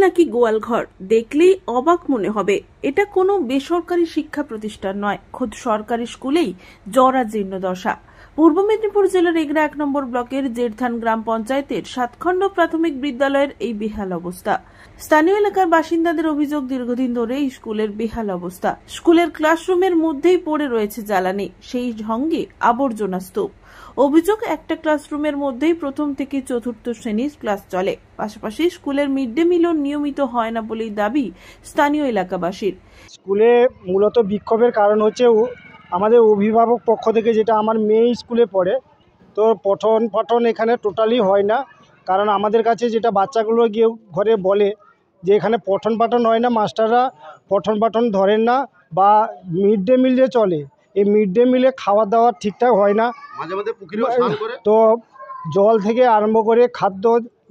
নাকি গোয়ালঘর, দেখলেই অবাক মনে হবে। এটা কোনো বেসরকারি শিক্ষা প্রতিষ্ঠান নয়, খোদ সরকারি স্কুলেই জরাজীর্ণ দশা। পূর্ব মেদিনীপুর জেলার এগরা 1 নম্বর ব্লকের জেরথান গ্রাম পঞ্চায়েতের 7 খণ্ড প্রাথমিক বিদ্যালয়ের এই বেহাল অবস্থা। স্থানীয় এলাকার বাসিন্দাদের অভিযোগ, দীর্ঘদিন ধরে এই স্কুলের বেহাল অবস্থা। স্কুলের ক্লাসরুমের মধ্যেই পড়ে রয়েছে জ্বালানি, সেই সঙ্গে আবর্জনা স্তূপ। অভিযোগ, একটা ক্লাসরুমের মধ্যেই প্রথম থেকে চতুর্থ শ্রেণীর ক্লাস চলে। পাশাপাশি স্কুলের মিড ডে মিলও নিয়মিত হয় না বলেই দাবি স্থানীয় এলাকাবাসীর। স্কুলে মূলত বিক্ষোভের কারণ হচ্ছে আমাদের অভিভাবক পক্ষ থেকে, যেটা আমার মেয়ে স্কুলে পড়ে, তো পঠন পাঠন এখানে টোটালি হয় না। কারণ আমাদের কাছে যেটা বাচ্চাগুলো গিয়ে ঘরে বলে যে এখানে পঠন পাঠন হয় না, মাস্টাররা পঠন পাঠন ধরেন না, বা মিড ডে মিল যে চলে এই মিড ডে মিলে খাওয়া দাওয়া ঠিকঠাক হয় না। তো জল থেকে আরম্ভ করে খাদ্য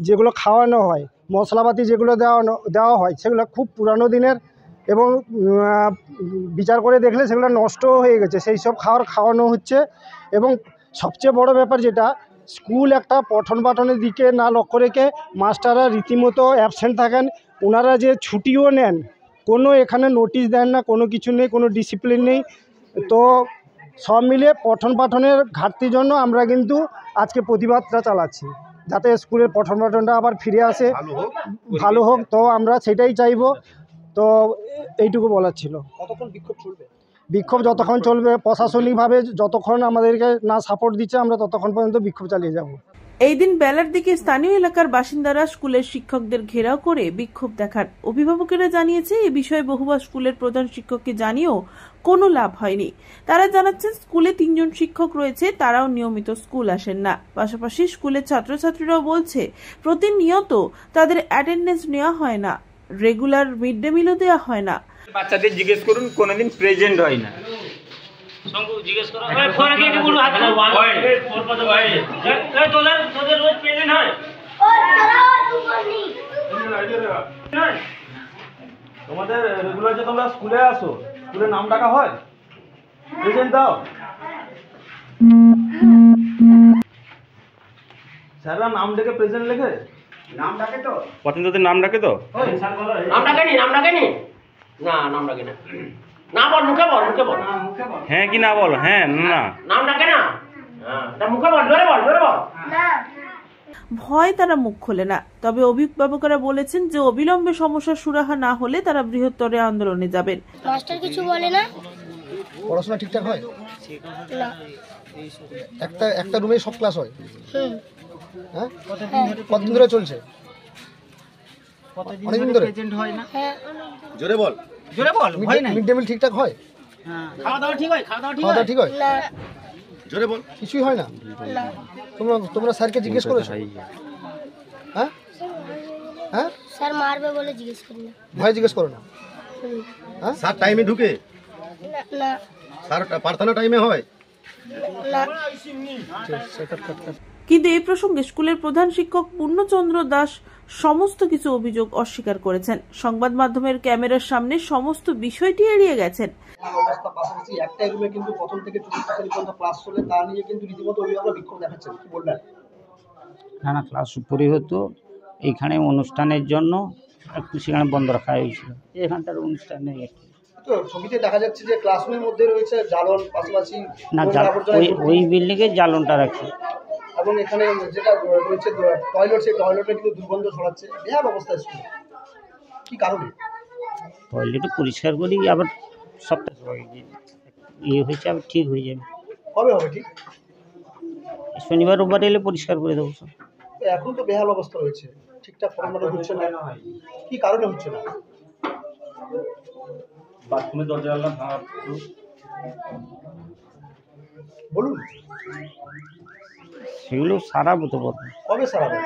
যেগুলো খাওয়ানো হয়, মশলাপাতি যেগুলো দেওয়া হয়, সেগুলো খুব পুরানো দিনের এবং বিচার করে দেখলে সেগুলো নষ্ট হয়ে গেছে, সেই সব খাওয়ানো হচ্ছে। এবং সবচেয়ে বড় ব্যাপার যেটা, স্কুল একটা পঠন পাঠনের দিকে না লক্ষ্য রেখে মাস্টাররা রীতিমতো অ্যাবসেন্ট থাকেন। ওনারা যে ছুটিও নেন, কোনো এখানে নোটিশ দেন না, কোনো কিছু নেই, কোনো ডিসিপ্লিন নেই। তো সব মিলিয়ে পঠন পাঠনের ঘাটতির জন্য আমরা কিন্তু আজকে প্রতিবাদটা চালাচ্ছি, যাতে স্কুলের পঠন পাঠনটা আবার ফিরে আসে, ভালো হোক। তো আমরা সেটাই চাইব। তো এইটুকু বলার ছিল। কতক্ষণ বিক্ষোভ চলবে? বিক্ষোভ যতক্ষণ চলবে, প্রশাসনিকভাবে যতক্ষণ আমাদেরকে না সাপোর্ট দিচ্ছে, আমরা ততক্ষণ পর্যন্ত বিক্ষোভ চালিয়ে যাব। এই দিন বেলার দিকে স্থানীয় এলাকার বাসিন্দারা স্কুলের শিক্ষকদের ঘেরাও করে বিক্ষোভ দেখান। অভিভাবকেরা জানিয়েছে, এ বিষয়ে বহুবার স্কুলের প্রধান শিক্ষককে জানিয়েও কোনো লাভ হয়নি। তারা জানাচ্ছেন, স্কুলে 3 জন শিক্ষক রয়েছে, তারাও নিয়মিত স্কুল আসেন না। পাশাপাশি স্কুলের ছাত্রছাত্রীরাও বলছে, প্রতিনিয়ত তাদের অ্যাটেন্ডেন্স নেওয়া হয় না, রেগুলার মিড ডে মিলও দেওয়া হয় না। বাচ্চাদের জিজ্ঞেস করুন, কোনোদিন প্রেজেন্ট হয় না। জিজ্ঞেস করো, তোদের রোজ প্রেজেন্ট হয়? তোমাদের রেগুলার যে তোমরা স্কুলে আসো, স্কুলের নাম ডাকা হয়, প্রেজেন্ট দাও। স্যাররা নাম ডেকে প্রেজেন্ট লেখে, নাম ডাকে তো, পছন্দদের নাম ডাকে তো, নাম ডাকেনি না, নাম ডাকে না। না বল, মুখে বল, মুখে বল। হ্যাঁ কি না বল, হ্যাঁ না, নাম ডাকে না, মুখে বল, জোরে বল, জোরে বল। ভয় তারা মুখ খোলে না। তবে অভিভাবকেরা বলেছেন যে অবিলম্বে সমস্যার সুরাহা না হলে তারা বৃহত্তর আন্দোলনে যাবেন। মাস্টার কিছু বলে না? পড়াশোনা ঠিকঠাক হয় না। একটা রুমে সব ক্লাস হয়? হ্যাঁ, কতদিন ধরে চলছে? অনেকদিন ধরে। জোরে বল, জোরে বল। মিড ডে মিল ঠিকঠাক হয়? খাওয়া দাওয়া ঠিক হয়? খাওয়া দাওয়া খাওয়া দাওয়া ঠিক হয়? না। জোরে বল। কিছুই হয় না? তোমরা স্যারকে জিজ্ঞেস করেছো? হ্যাঁ হ্যাঁ, স্যার মারবে বলে জিজ্ঞেস করি না। ভয় জিজ্ঞেস করো না? হ্যাঁ, স্যার টাইমে ঢুকে? না। স্যার প্রার্থনা টাইমে হয়? না। কিন্তু এই প্রসঙ্গে স্কুলের প্রধান শিক্ষক পূর্ণচন্দ্র দাস সমস্ত কিছু অভিযোগ অস্বীকার করেছেন। সংবাদ মাধ্যমের ক্যামেরার সামনে সমস্ত বিষয়টি এড়িয়ে গেছেন। পাশাপাশি একটাই রুমে কিন্তু প্রথম থেকে চতুর্থ শ্রেণী পর্যন্ত ক্লাস চলে, তা নিয়ে কিন্তু রীতিমতো অভিভাবকরা বিক্ষোভ দেখাচ্ছেন, কি বলবেন? না, ক্লাস উপরই হতো, এইখানে অনুষ্ঠানের জন্য একটু সেখানে বন্ধ রাখা হয়েছিল। এখানটার অনুষ্ঠানে তো ছবিতে দেখা যাচ্ছে যে ক্লাসরুমের মধ্যে রয়েছে জ্বালন, পাশাপাশি না, ওই বিল্ডিংয়ে জ্বালনটা রাখছে। এবং এখানে যেটা রয়েছে টয়লেট, সেই টয়লেটে কিন্তু দুর্গন্ধ ছড়াচ্ছে, বেহাল অবস্থা স্কুল। কি কারণে? টয়লেটে পরিষ্কার করি, আবার সপ্তাহ ইয়ে হয়েছে, আবার ঠিক হয়ে যাবে। কবে হবে ঠিক? শনিবার রোববার এলে পরিষ্কার করে দেবো সব। এখন তো বেহাল অবস্থা রয়েছে, ঠিকঠাক পরিমাণে হচ্ছে না, কি কারণে হচ্ছে না? বাথরুমের দরজা ভাঙা, বলুন। সেগুলো সারাবো তো, কবে সারাবে?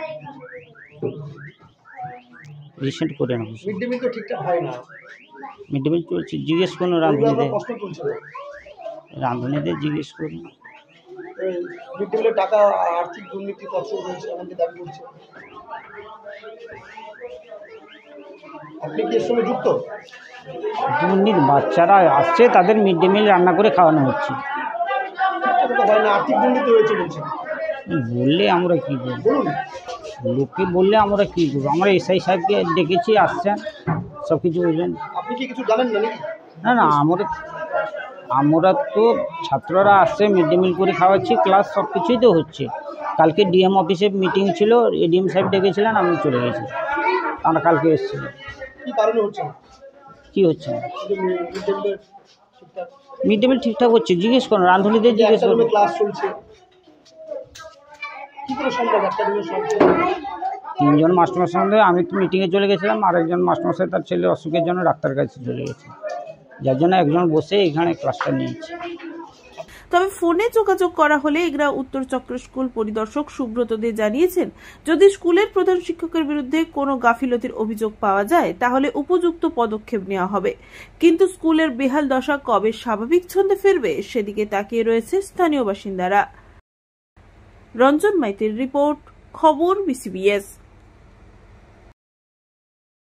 রিসেন্ট করে নেবো। মিড ডে মিল তো ঠিকঠাক হয় না। মিড ডে মিল চলছে, জিজ্ঞেস করুন রাঁধুনিদের। কষ্ট চলছে, রাঁধুনিদের জিজ্ঞেস করুন। মিড ডে মিলের টাকা আর্থিক দুর্নীতি প্রচুর রয়েছে, আমাদের দাবি করছে। আপনি কি এর সঙ্গে যুক্ত? দুর্নীতি, বাচ্চারা আসছে, তাদের মিড ডে মিল রান্না করে খাওয়ানো হচ্ছে। হয় না, আর্থিক দুর্নীতি হয়েছে বলছে। বললে আমরা কি বলবো? বলুন। লোকে বললে আমরা কি করবো, আমরা এসআই সাহেবকে ডেকেছি, আসছেন, সব কিছু বুঝলেন। আপনি কি কিছু জানেন না নাকি? না আমরা তো ছাত্ররা আসছে, মিড ডে মিল করে খাওয়াচ্ছি, ক্লাস সব কিছুই তো হচ্ছে। কালকে ডিএম অফিসে মিটিং ছিল, এডিএম সাহেব ডেকেছিলেন, আমি চলে গেছি, আমরা কালকে এসেছিলাম। কি কারণে হচ্ছে না? কি হচ্ছে না? মিড ডে মিল ঠিকঠাক হচ্ছে, জিজ্ঞেস করুন, রাঁধুনিদের জিজ্ঞেস করুন। ক্লাস চলছে, কি করে সম্ভব একটা রুমে সব? 3 জন মাস্টারমশাই সঙ্গে, আমি তো মিটিংয়ে চলে গেছিলাম, আরেকজন মাস্টারমশাই তার ছেলে অসুখের জন্য ডাক্তার কাছে চলে গেছে, যার জন্য একজন বসে এখানে ক্লাসটা নিয়েছে। তবে ফোনে যোগাযোগ করা হলে এগরা উত্তর চক্র স্কুল পরিদর্শক সুব্রত দে জানিয়েছেন, যদি স্কুলের প্রধান শিক্ষকের বিরুদ্ধে কোনো গাফিলতির অভিযোগ পাওয়া যায় তাহলে উপযুক্ত পদক্ষেপ নেওয়া হবে, কিন্তু স্কুলের বেহাল দশা কবে স্বাভাবিক ছন্দে ফিরবে সেদিকে তাকিয়ে রয়েছে স্থানীয় বাসিন্দারা। রঞ্জন মাইতির রিপোর্ট, খবর বিসিবিএস।